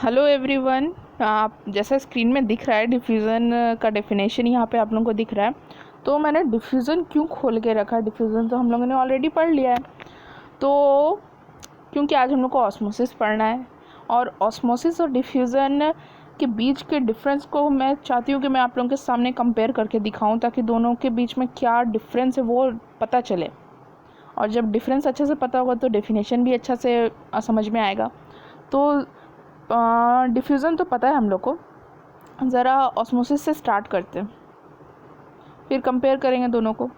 Hello everyone. आप जैसा screen में दिख रहा है डिफ्यूज़न का डेफिनेशन यहाँ पे आप लोगों को दिख रहा है। तो मैंने डिफ्यूज़न क्यों खोल के रखा है, डिफ्यूज़न तो हम लोगों ने ऑलरेडी पढ़ लिया है। तो क्योंकि आज हम लोग को ऑस्मोसिस पढ़ना है और ऑस्मोसिस और डिफ्यूज़न के बीच के डिफरेंस को मैं चाहती हूँ कि मैं आप लोगों के सामने कंपेयर करके दिखाऊँ, ताकि दोनों के बीच में क्या डिफरेंस है वो पता चले। और जब डिफरेंस अच्छे से पता होगा तो डेफिनेशन भी अच्छा से समझ में आएगा। तो डिफ्यूज़न तो पता है हम लोग को, ज़रा ऑस्मोसिस से स्टार्ट करते हैं, फिर कंपेयर करेंगे दोनों को।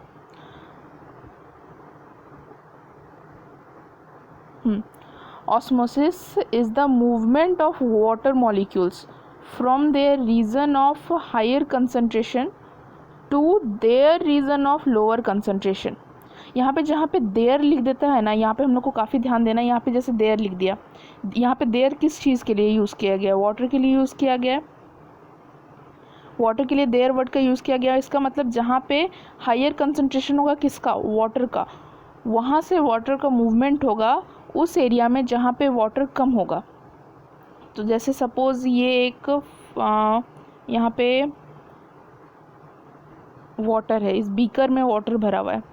Osmosis is the movement of water molecules from their region of higher concentration to their region of lower concentration. यहाँ पे जहाँ पे देयर लिख देता है ना, यहाँ पे हम लोग को काफ़ी ध्यान देना है। यहाँ पे जैसे देयर लिख दिया, यहाँ पे देयर किस चीज़ के लिए यूज़ किया गया? वाटर के लिए यूज़ किया गया है। वाटर के लिए देयर वर्ड का यूज़ किया गया। इसका मतलब जहाँ पे हायर कंसंट्रेशन होगा किसका? वाटर का, वहाँ से वाटर का मूवमेंट होगा उस एरिया में जहाँ पे वाटर कम होगा। तो जैसे सपोज़ ये एक यहाँ पे वाटर है, इस बीकर में वाटर भरा हुआ है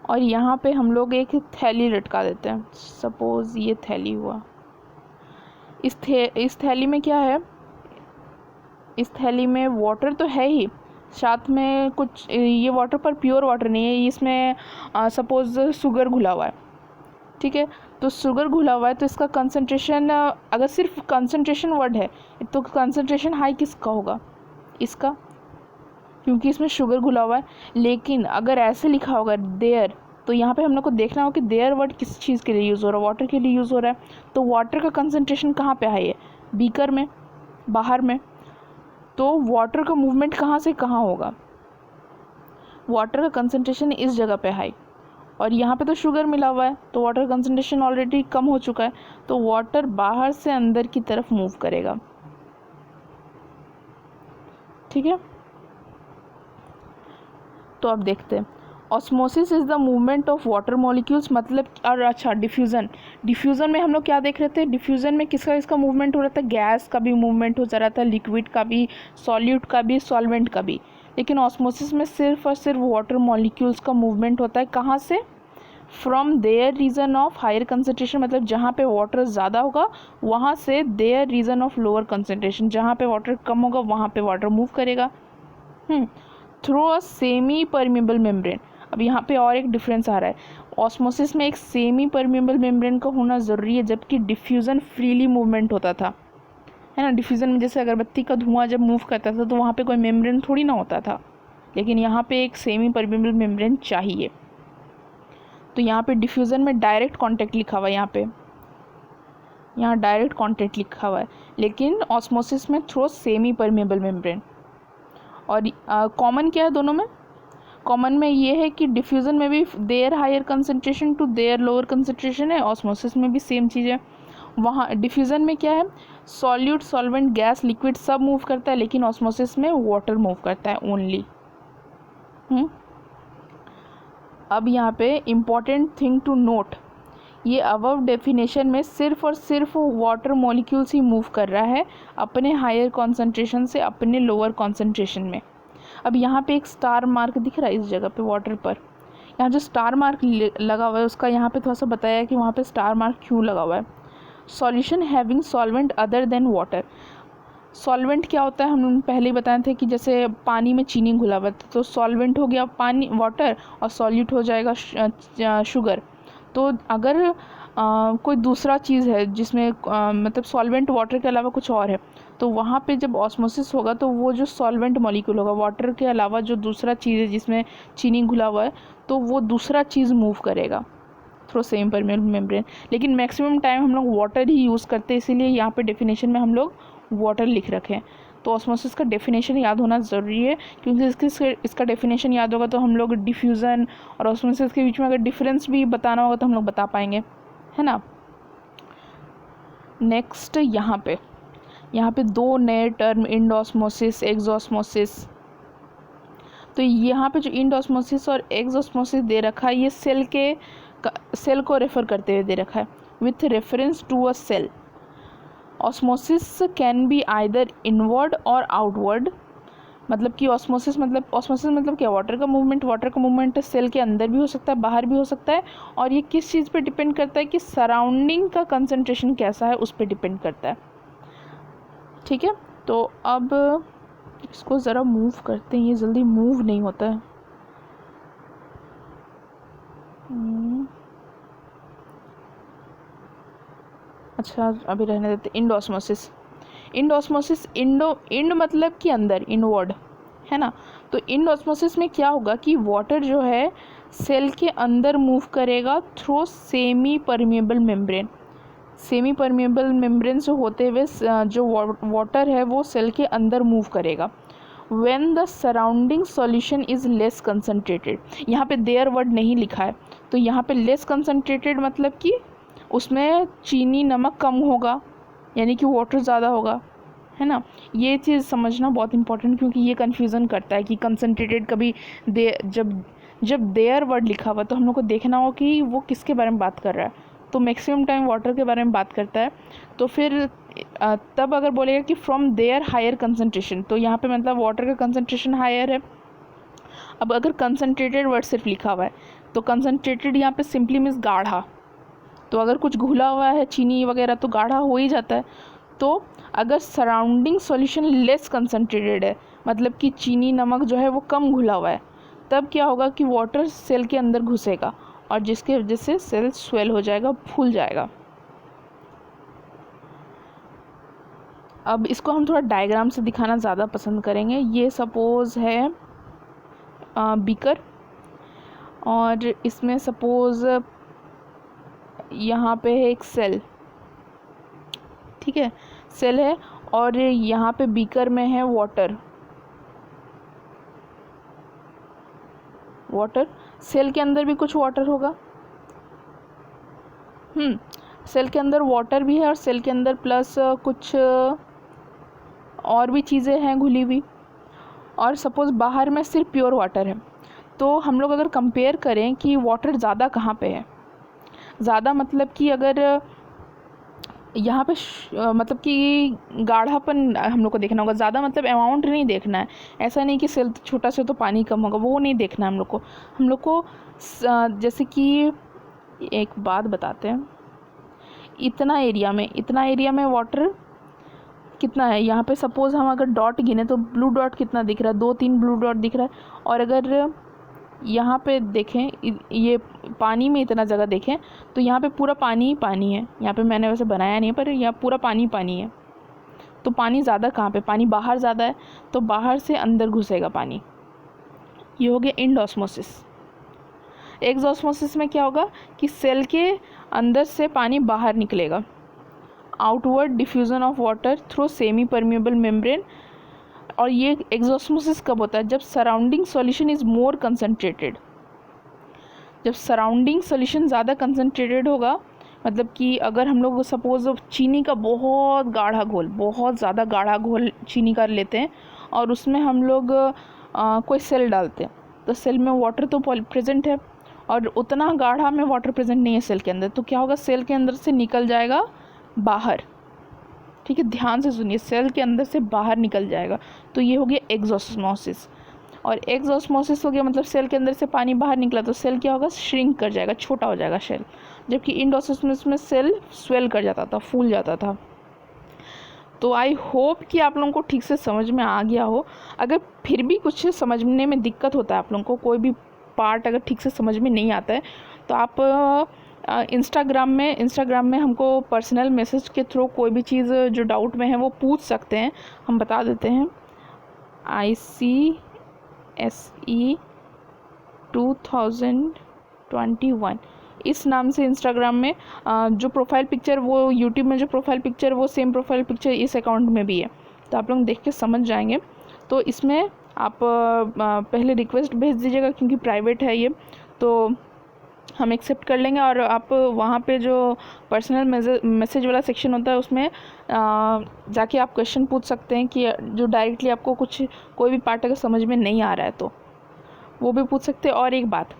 और यहाँ पे हम लोग एक थैली लटका देते हैं। सपोज़ ये थैली हुआ। इस थैली में क्या है? इस थैली में वाटर तो है ही, साथ में कुछ ये वाटर पर प्योर वाटर नहीं है, इसमें सपोज़ शुगर घुला हुआ है। ठीक है, तो शुगर घुला हुआ है तो इसका कंसंट्रेशन, अगर सिर्फ कंसंट्रेशन वर्ड है तो कंसंट्रेशन हाई किसका होगा? इसका, क्योंकि इसमें शुगर घुला हुआ है। लेकिन अगर ऐसे लिखा होगा देयर, तो यहाँ पे हम लोग को देखना होगा कि देयर वर्ड किस चीज़ के लिए यूज़ हो रहा है? वाटर के लिए यूज़ हो रहा है। तो वाटर का कंसंट्रेशन कहाँ पे हाई है? बीकर में, बाहर में। तो वाटर का मूवमेंट कहाँ से कहाँ होगा? वाटर का कंसंट्रेशन इस जगह पे हाई, और यहाँ पे तो शुगर मिला हुआ है तो वाटर कंसंट्रेशन ऑलरेडी कम हो चुका है। तो वाटर बाहर से अंदर की तरफ मूव करेगा। ठीक है, तो अब देखते हैं। Osmosis is the movement of water molecules, मतलब, और अच्छा डिफ्यूज़न में हम लोग क्या देख रहे थे? डिफ्यूज़न में किसका मूवमेंट हो रहा था? गैस का भी मूवमेंट हो जा रहा था, लिक्विड का भी, सॉल्यूट का भी, सॉल्वेंट का भी। लेकिन ऑस्मोसिस में सिर्फ और सिर्फ वाटर मॉलिक्यूल्स का मूवमेंट होता है। कहाँ से? From their region of higher concentration, मतलब जहाँ पे वाटर ज़्यादा होगा वहाँ से their region of lower concentration, जहाँ पे वाटर कम होगा वहाँ पे वाटर मूव करेगा through a semi permeable membrane. अब यहाँ पे और एक डिफरेंस आ रहा है। ऑस्मोसिस में एक सेमी परमेबल मेम्ब्रेन का होना ज़रूरी है, जबकि डिफ्यूज़न फ्रीली मूवमेंट होता था, है ना। डिफ्यूज़न में जैसे अगरबत्ती का धुआं जब मूव करता था तो वहाँ पे कोई मेम्ब्रेन थोड़ी ना होता था, लेकिन यहाँ पे एक सेमी परमेबल मेम्ब्रेन चाहिए। तो यहाँ पे डिफ्यूज़न में डायरेक्ट कॉन्टैक्ट लिखा हुआ है, यहाँ डायरेक्ट कॉन्टैक्ट लिखा हुआ है, लेकिन ऑस्मोसिस में थ्रू सेमी परमेबल मेम्ब्रेन। और कॉमन क्या है दोनों में? कॉमन में ये है कि डिफ्यूज़न में भी their higher concentration to their lower concentration है, ऑस्मोसिस में भी सेम चीज़ है। वहाँ डिफ्यूज़न में क्या है? सॉल्यूट, सॉल्वेंट, गैस, लिक्विड सब मूव करता है, लेकिन ऑस्मोसिस में वाटर मूव करता है ओनली। अब यहाँ पे इम्पॉर्टेंट थिंग टू नोट, ये अबव डेफिनेशन में सिर्फ और सिर्फ वाटर मॉलिक्यूल्स ही मूव कर रहा है अपने हायर कॉन्सेंट्रेशन से अपने लोअर कॉन्सेंट्रेशन में। अब यहाँ पे एक स्टार मार्क दिख रहा है इस जगह पे वाटर पर। यहाँ जो स्टार मार्क लगा हुआ है उसका यहाँ पे थोड़ा सा बताया है कि वहाँ पे स्टार मार्क क्यों लगा हुआ है। Solution having solvent other than water. Solvent क्या होता है? हम पहले ही बताए थे कि जैसे पानी में चीनी घुला हुआ था तो सॉल्वेंट हो गया पानी, वाटर, और सॉल्यूट हो जाएगा शुगर। तो अगर कोई दूसरा चीज़ है जिसमें मतलब सॉल्वेंट वाटर के अलावा कुछ और है, तो वहाँ पे जब ऑस्मोसिस होगा तो वो जो सॉल्वेंट मॉलिक्यूल होगा, वाटर के अलावा जो दूसरा चीज़ है जिसमें चीनी घुला हुआ है, तो वो दूसरा चीज़ मूव करेगा थ्रू सेम परमेबल मेम्ब्रेन। लेकिन मैक्सिमम टाइम हम लोग वाटर ही यूज़ करते हैं, इसीलिए यहाँ पे डेफिनेशन में हम लोग वाटर लिख रखे हैं। तो ऑस्मोसिस का डेफिनेशन याद होना ज़रूरी है, क्योंकि इसका डेफिनेशन याद होगा तो हम लोग डिफ्यूज़न और ऑस्मोसिस के बीच में अगर डिफरेंस भी बताना होगा तो हम लोग बता पाएंगे, है ना। नेक्स्ट यहाँ पे दो नए टर्म, इंडोस्मोसिस, एक्सोस्मोसिस। तो यहाँ पे जो इंडोस्मोसिस और एक्सोस्मोसिस दे रखा है ये सेल को रेफ़र करते हुए दे रखा है। with reference to a cell. Osmosis can be either inward or outward. मतलब कि ऑस्मोसिस मतलब क्या, वाटर का मूवमेंट सेल के अंदर भी हो सकता है, बाहर भी हो सकता है, और ये किस चीज़ पे डिपेंड करता है कि सराउंडिंग का कंसंट्रेशन कैसा है उस पर डिपेंड करता है। ठीक है, तो अब इसको ज़रा मूव करते हैं, ये जल्दी मूव नहीं होता है। अच्छा अभी रहने देते। इंड ऑस्मोसिस, इंड मतलब कि अंदर, इनवर्ड है ना। तो इंड ऑस्मोसिस में क्या होगा कि वाटर जो है सेल के अंदर मूव करेगा through semi permeable membrane. Semi permeable membrane से होते हुए जो वाटर है वो सेल के अंदर मूव करेगा। When the surrounding solution is less concentrated, यहाँ पे देयर वर्ड नहीं लिखा है, तो यहाँ पे लेस कंसनट्रेटेड मतलब कि उसमें चीनी नमक कम होगा, यानी कि वाटर ज़्यादा होगा, है ना। ये चीज़ समझना बहुत इंपॉर्टेंट, क्योंकि ये कन्फ्यूज़न करता है कि कंसनट्रेटेड कभी जब देयर वर्ड लिखा हुआ तो हम लोग को देखना हो कि वो किसके बारे में बात कर रहा है। तो मैक्सिमम टाइम वाटर के बारे में बात करता है, तो फिर तब अगर बोलेगा कि फ्रॉम देयर हायर कंसनट्रेशन, तो यहाँ पे मतलब वाटर का कंसनट्रेशन हायर है। अब अगर कंसनट्रेटेड वर्ड सिर्फ लिखा हुआ है तो कंसनट्रेटेड यहाँ पे सिंपली मीन्स गाढ़ा, तो अगर कुछ घुला हुआ है चीनी वगैरह तो गाढ़ा हो ही जाता है। तो अगर सराउंडिंग सॉल्यूशन लेस कंसनट्रेटेड है, मतलब कि चीनी नमक जो है वो कम घुला हुआ है, तब क्या होगा कि वाटर सेल के अंदर घुसेगा और जिसके वजह से सेल स्वेल हो जाएगा, फूल जाएगा। अब इसको हम थोड़ा डायग्राम से दिखाना ज़्यादा पसंद करेंगे। ये सपोज़ है बीकर, और इसमें सपोज़ यहाँ पे है एक सेल, ठीक है, सेल है, और यहाँ पे बीकर में है वाटर। सेल के अंदर भी कुछ वाटर होगा, सेल के अंदर वाटर भी है, और सेल के अंदर प्लस कुछ और भी चीज़ें हैं घुली हुई, और सपोज़ बाहर में सिर्फ प्योर वाटर है। तो हम लोग अगर कंपेयर करें कि वाटर ज़्यादा कहाँ पे है, ज़्यादा मतलब कि अगर यहाँ पे मतलब कि गाढ़ापन हम लोग को देखना होगा, ज़्यादा मतलब अमाउंट नहीं देखना है। ऐसा नहीं कि सेल छोटा से तो पानी कम होगा, वो नहीं देखना है हम लोग को जैसे कि एक बात बताते हैं, इतना एरिया में वाटर कितना है। यहाँ पे सपोज़ हम अगर डॉट गिने तो ब्लू डॉट कितना दिख रहा है, 2-3 ब्लू डॉट दिख रहा है। और अगर यहाँ पे देखें, ये पानी में इतना जगह देखें तो यहाँ पे पूरा पानी ही पानी है। यहाँ पे मैंने वैसे बनाया नहीं है, पर यहाँ पूरा पानी पानी है। तो पानी ज़्यादा कहाँ पे, पानी बाहर ज़्यादा है, तो बाहर से अंदर घुसेगा पानी। ये हो गया इंड ऑस्मोसिस। एक्सऑस्मोसिस में क्या होगा कि सेल के अंदर से पानी बाहर निकलेगा, outward diffusion of water through semi permeable membrane. और ये एक्सऑस्मोसिस कब होता है, जब surrounding solution is more concentrated. जब सराउंडिंग सॉल्यूशन ज़्यादा कंसनट्रेटेड होगा, मतलब कि अगर हम लोग सपोज़ चीनी का बहुत ज़्यादा गाढ़ा घोल चीनी का लेते हैं और उसमें हम लोग कोई सेल डालते हैं, तो सेल में वाटर तो प्रेजेंट है और उतना गाढ़ा में वाटर प्रेजेंट नहीं है सेल के अंदर, तो क्या होगा, सेल के अंदर से निकल जाएगा बाहर। ठीक है, ध्यान से सुनिए, सेल के अंदर से बाहर निकल जाएगा। तो ये हो गया एक्सऑस्मोसिस। और एक्सऑस्मोसिस हो गया मतलब सेल के अंदर से पानी बाहर निकला, तो सेल क्या होगा, श्रिंक कर जाएगा, छोटा हो जाएगा सेल। जबकि इंडऑस्मोसिस में सेल स्वेल कर जाता था, फूल जाता था। तो आई होप कि आप लोगों को ठीक से समझ में आ गया हो। अगर फिर भी कुछ समझने में दिक्कत होता है, आप लोगों को कोई भी पार्ट अगर ठीक से समझ में नहीं आता है, तो आप इंस्टाग्राम में हमको पर्सनल मैसेज के थ्रू कोई भी चीज़ जो डाउट में है वो पूछ सकते हैं, हम बता देते हैं। ICSE 2021 इस नाम से इंस्टाग्राम में जो प्रोफाइल पिक्चर, वो यूट्यूब में जो प्रोफाइल पिक्चर, वो सेम प्रोफाइल पिक्चर इस अकाउंट में भी है, तो आप लोग देख के समझ जाएंगे। तो इसमें आप पहले रिक्वेस्ट भेज दीजिएगा, क्योंकि प्राइवेट है ये, तो हम एक्सेप्ट कर लेंगे। और आप वहाँ पे जो पर्सनल मैसेज वाला सेक्शन होता है उसमें जाके आप क्वेश्चन पूछ सकते हैं, कि जो डायरेक्टली आपको कोई भी पार्ट अगर समझ में नहीं आ रहा है तो वो भी पूछ सकते हैं। और एक बात,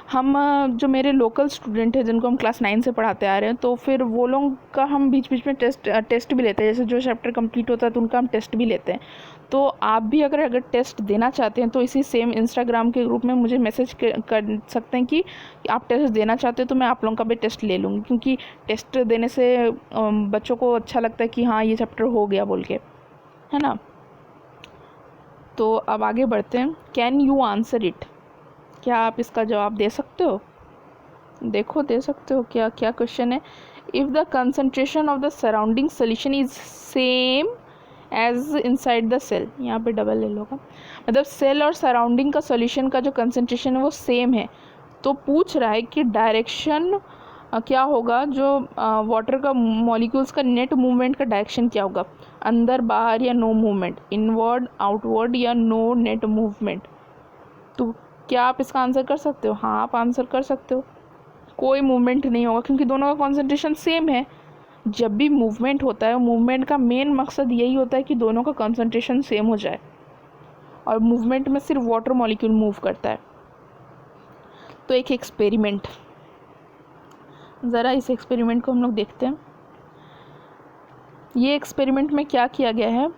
हम जो मेरे लोकल स्टूडेंट हैं जिनको हम क्लास 9 से पढ़ाते आ रहे हैं, तो फिर वो लोग का हम बीच बीच में टेस्ट भी लेते हैं। जैसे जो चैप्टर कंप्लीट होता है तो उनका हम टेस्ट भी लेते हैं। तो आप भी अगर टेस्ट देना चाहते हैं तो इसी सेम इंस्टाग्राम के ग्रुप में मुझे मैसेज कर सकते हैं कि आप टेस्ट देना चाहते हैं, तो मैं आप लोगों का भी टेस्ट ले लूँगी, क्योंकि टेस्ट देने से बच्चों को अच्छा लगता है कि हाँ ये चैप्टर हो गया बोल के, है ना। तो अब आगे बढ़ते हैं। कैन यू आंसर इट, क्या आप इसका जवाब दे सकते हो? देखो दे सकते हो क्या क्या क्वेश्चन है। If the concentration of the surrounding solution is same as inside the cell, यहाँ पे डबल ले लो का मतलब सेल और सराउंडिंग का सोल्यूशन का जो कंसंट्रेशन है वो सेम है, तो पूछ रहा है कि डायरेक्शन क्या होगा, जो वाटर का मॉलिक्यूल्स का नेट मूवमेंट का डायरेक्शन क्या होगा, अंदर बाहर या नो मूवमेंट, इनवर्ड आउटवर्ड या नो नेट मूवमेंट। तो क्या आप इसका आंसर कर सकते हो? हाँ आप आंसर कर सकते हो। कोई मूवमेंट नहीं होगा क्योंकि दोनों का कॉन्सेंट्रेशन सेम है। जब भी मूवमेंट होता है, मूवमेंट का मेन मकसद यही होता है कि दोनों का कॉन्सेंट्रेशन सेम हो जाए, और मूवमेंट में सिर्फ वाटर मॉलिक्यूल मूव करता है। तो एक एक्सपेरिमेंट, ज़रा इस एक्सपेरिमेंट को हम लोग देखते हैं। ये एक्सपेरिमेंट में क्या किया गया है,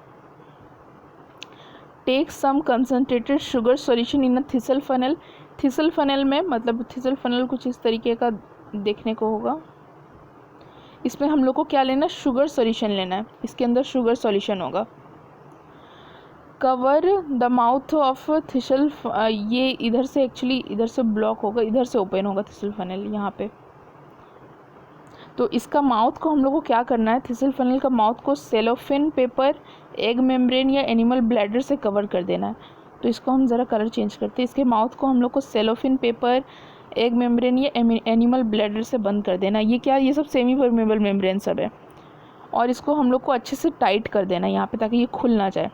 take some concentrated sugar solution in a thistle funnel. Thistle funnel में मतलब थिसल फनल कुछ इस तरीके का देखने को होगा। इसमें हम लोग को क्या लेना है, शुगर सॉल्यूशन लेना है। इसके अंदर शुगर सॉल्यूशन होगा। Cover the mouth of thistle, ये इधर से एक्चुअली इधर से ब्लॉक होगा, इधर से ओपन होगा थिसल फनल यहाँ पे। तो इसका माउथ को हम लोग को क्या करना है, थिसल फनल का माउथ को सेलोफेन पेपर, एग मेम्ब्रेन या एनिमल ब्लैडर से कवर कर देना है। तो इसको हम ज़रा कलर चेंज करते हैं। इसके माउथ को हम लोग को सेलोफेन पेपर, एग मेम्ब्रेन या एनिमल ब्लैडर से बंद कर देना। ये क्या, ये सब सेमी परमेबल मेम्ब्रेन सब है। और इसको हम लोग को अच्छे से टाइट कर देना है यहाँ पे, ताकि ये खुल ना जाए।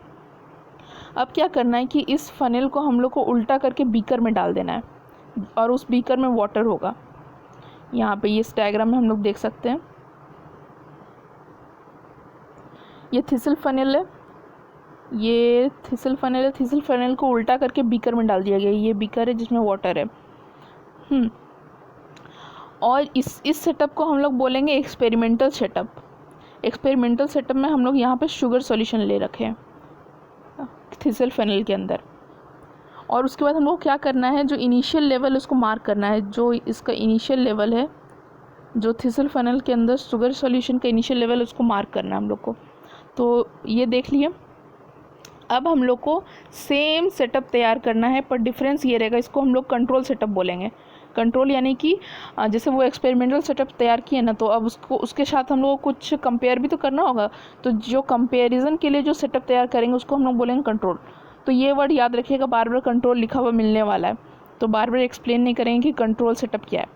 अब क्या करना है कि इस फनल को हम लोग को उल्टा करके बीकर में डाल देना है, और उस बीकर में वाटर होगा। यहाँ पे इस डायग्राम में हम लोग देख सकते हैं, ये थिसल फनल है, ये थिसल फनल है। थिसल फनल को उल्टा करके बीकर में डाल दिया गया। ये बीकर है जिसमें वाटर है। और इस सेटअप को हम लोग बोलेंगे एक्सपेरिमेंटल सेटअप। एक्सपेरिमेंटल सेटअप में हम लोग यहाँ पे शुगर सॉल्यूशन ले रखे हैं थिसल फनल के अंदर। और उसके बाद हम लोग क्या करना है, जो इनिशियल लेवल उसको मार्क करना है। जो इसका इनिशियल लेवल है, जो थिसल फनल के अंदर शुगर सॉल्यूशन का इनिशियल लेवल, उसको मार्क करना है हम लोग को। तो ये देख लिए। अब हम लोग को सेम सेटअप तैयार करना है, पर डिफरेंस ये रहेगा, इसको हम लोग कंट्रोल सेटअप बोलेंगे। कंट्रोल यानी कि जैसे वो एक्सपेरिमेंटल सेटअप तैयार किए ना, तो अब उसको उसके साथ हम लोग को कुछ कंपेयर भी तो करना होगा। तो जो कंपेरिजन के लिए जो सेटअप तैयार करेंगे उसको हम लोग बोलेंगे कंट्रोल। तो ये वर्ड याद रखिएगा, बार बार कंट्रोल लिखा हुआ मिलने वाला है, तो बार बार एक्सप्लेन नहीं करेंगे कि कंट्रोल सेटअप क्या है।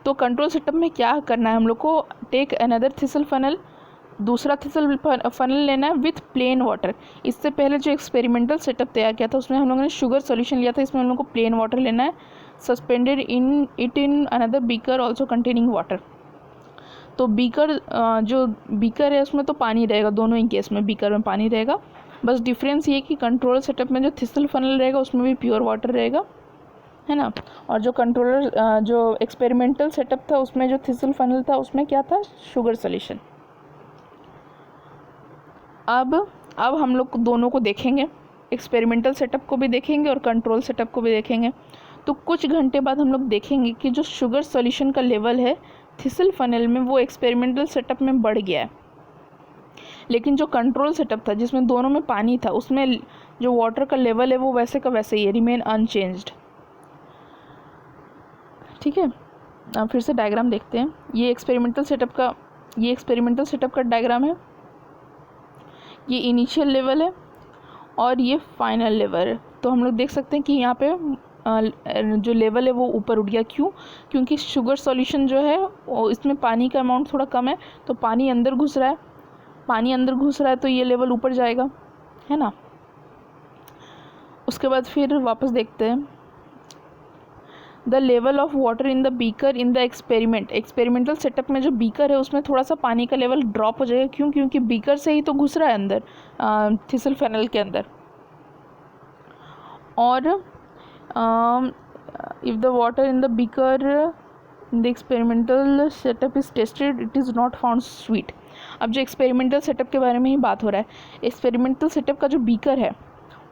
तो कंट्रोल सेटअप में क्या करना है हम लोग को, टेक अनदर थिसल फनल, दूसरा थिसल फनल लेना है विथ प्लेन वाटर। इससे पहले जो एक्सपेरिमेंटल सेटअप तैयार किया था उसमें हम लोगों ने शुगर सॉल्यूशन लिया था, इसमें हम लोग को प्लेन वाटर लेना है। Suspended in another beaker also containing water. तो बीकर, जो बीकर है उसमें तो पानी रहेगा, दोनों ही केस में बीकर में पानी रहेगा। बस डिफरेंस ये कि कंट्रोल सेटअप में जो थिसल फनल रहेगा उसमें भी प्योर वाटर रहेगा, है ना। और जो कंट्रोलर, जो एक्सपेरिमेंटल सेटअप था उसमें जो थिसल फनल था उसमें क्या था, शुगर सॉल्यूशन। अब हम लोग दोनों को देखेंगे, एक्सपेरिमेंटल सेटअप को भी देखेंगे और कंट्रोल सेटअप को भी देखेंगे। तो कुछ घंटे बाद हम लोग देखेंगे कि जो शुगर सॉल्यूशन का लेवल है थिसल फनल में वो एक्सपेरिमेंटल सेटअप में बढ़ गया है, लेकिन जो कंट्रोल सेटअप था जिसमें दोनों में पानी था उसमें जो वाटर का लेवल है वो वैसे का वैसे ही है, रिमेन अनचेंज्ड। ठीक है, अब फिर से डायग्राम देखते हैं। ये एक्सपेरिमेंटल सेटअप का डायग्राम है। ये इनिशियल लेवल है और ये फाइनल लेवल है। तो हम लोग देख सकते हैं कि यहाँ पे जो लेवल है वो ऊपर उठ गया। क्यों? क्योंकि शुगर सॉल्यूशन जो है इसमें पानी का अमाउंट थोड़ा कम है, तो पानी अंदर घुस रहा है, तो ये लेवल ऊपर जाएगा, है ना। उसके बाद फिर वापस देखते हैं, the level of water in the beaker in the experimental setup में जो बीकर है उसमें थोड़ा सा पानी का लेवल ड्रॉप हो जाएगा। क्यों? क्योंकि बीकर से ही तो घुस रहा है अंदर थिसल फनल के अंदर। और if the water in the beaker in the experimental setup is tested it is not found sweet. अब जो एक्सपेरिमेंटल सेटअप के बारे में ही बात हो रहा है, एक्सपेरिमेंटल सेटअप का जो बीकर है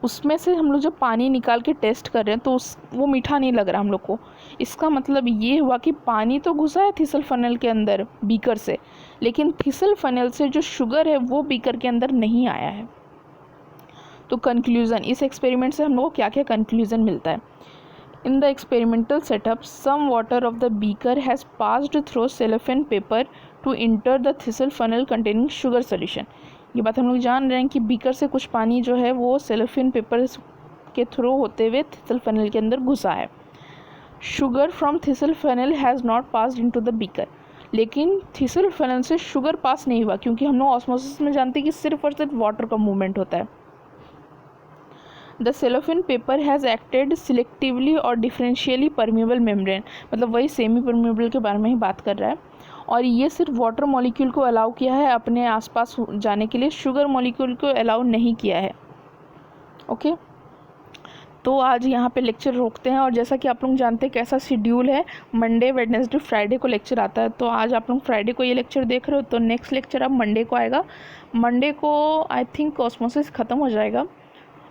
उसमें से हम लोग जब पानी निकाल के टेस्ट कर रहे हैं तो वो मीठा नहीं लग रहा हम लोग को। इसका मतलब ये हुआ कि पानी तो घुसा है थिसल फनल के अंदर बीकर से, लेकिन थिसल फनल से जो शुगर है वो बीकर के अंदर नहीं आया है। तो कंक्लूज़न, इस एक्सपेरिमेंट से हम लोग को क्या क्या कंक्लूज़न मिलता है? In the experimental setup some water of the beaker has passed through cellophane paper to enter the thistle funnel containing sugar solution. ये बात हम लोग जान रहे हैं कि बीकर से कुछ पानी जो है वो सेलोफेन पेपर के थ्रू होते हुए थिसल फनल के अंदर घुसा है। Sugar from thistle funnel has not passed into the beaker, लेकिन थिसल फनल से शुगर पास नहीं हुआ, क्योंकि हम लोग ऑस्मोसिस में जानते हैं कि सिर्फ और सिर्फ वाटर का मूवमेंट होता है। The cellophane paper has acted selectively और डिफरेंशियली परमेबल मेम्ब्रेन, मतलब वही सेमी परमेबल के बारे में ही बात कर रहा है, और ये सिर्फ वाटर मॉलिक्यूल को अलाउ किया है अपने आसपास जाने के लिए, शुगर मॉलिक्यूल को अलाउ नहीं किया है। ओके, तो आज यहाँ पे लेक्चर रोकते हैं। और जैसा कि आप लोग जानते हैं कैसा शेड्यूल है, मंडे वेडनेसडे फ्राइडे को लेक्चर आता है, तो आज आप लोग फ्राइडे को ये लेक्चर देख रहे हो, तो नेक्स्ट लेक्चर अब मंडे को आएगा। मंडे को आई थिंक ऑस्मोसिस ख़त्म हो जाएगा।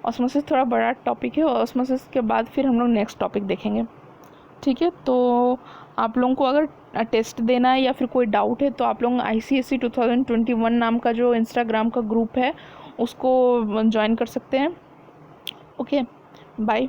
ऑस्मोसिस थोड़ा बड़ा टॉपिक है, ऑस्मोसिस के बाद फिर हम लोग नेक्स्ट टॉपिक देखेंगे। ठीक है, तो आप लोगों को अगर टेस्ट देना है या फिर कोई डाउट है तो आप लोग ICSE 2021 नाम का जो इंस्टाग्राम का ग्रुप है उसको ज्वाइन कर सकते हैं। Okay, bye.